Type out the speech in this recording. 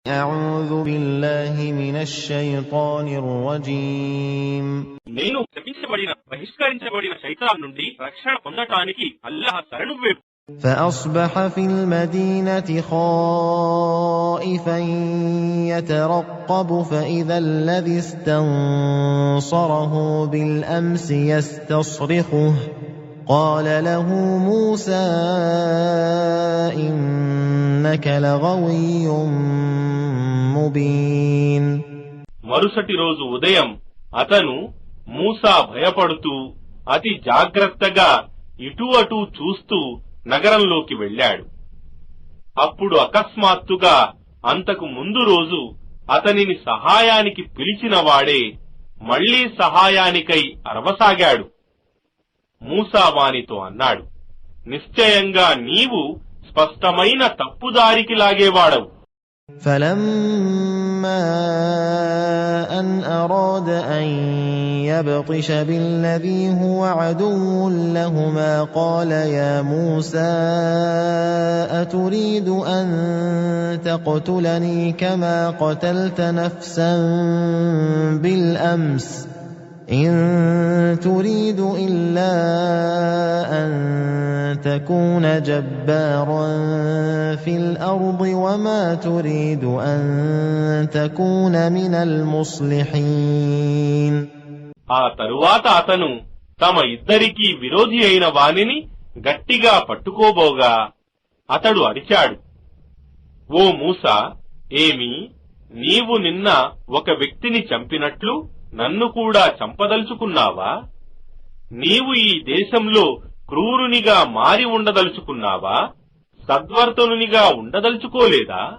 أعوذ بالله من الشيطان الرجيم నేను శపించబడిన బహిష్కరించబడిన శైతాన్ నుండి రక్షణ పొందటానికి అల్లాహ్ శరణు వేడు. فأصبح في المدينة خائفا يترقب فإذا الذي استنصره بالأمس يستصرخه قال له موسى إنك لغوي مبين. మరుసటి రోజు ఉదయం అతను మూసా భయపడుతూ అతి జాగ్రత్తగా ఇటు అటు చూస్తూ నగరంలోకి వెళ్ళాడు. అప్పుడు అకస్మాత్తుగా అంతకు ముందు రోజు అతనిని సహాయానికి పిలిచిన వాడే మళ్లీ సహాయానికై అరవసాగాడు. మూసా వానితో అన్నాడు, నిశ్చయంగా నీవు స్పష్టమైన తప్పుదారికి లాగేవాడవు. فَلَمَّا أَنْ أَرَادَ أَنْ يَبْطِشَ بِالَّذِي هُوَ عَدُوٌّ لَهُمَا قَالَ يَا مُوسَى أَتُرِيدُ أَنْ تَقْتُلَنِي كَمَا قَتَلْتَ نَفْسًا بِالْأَمْسِ إِنْ تُرِيدُ إِلَّا أَنْ تَكُونَ جَبَّارًا فِي الْأَرْضِ وَمَا تُرِيدُ أَنْ تَكُونَ مِنَ الْمُصْلِحِينَ. ఆ తరువాత అతను తమ ఇద్దరికీ విరోధి అయిన వానిని గట్టిగా పట్టుకోబోగా అతడు అరిచాడు, ఓ మూసా, ఏమి నీవు నిన్న ఒక వ్యక్తిని చంపినట్లు నన్ను కూడా చంపదలుచుకున్నావా? నీవు ఈ దేశంలో క్రూరునిగా మారి ఉండదలుచుకున్నావా? సద్వర్తనునిగా ఉండదలుచుకోలేదా?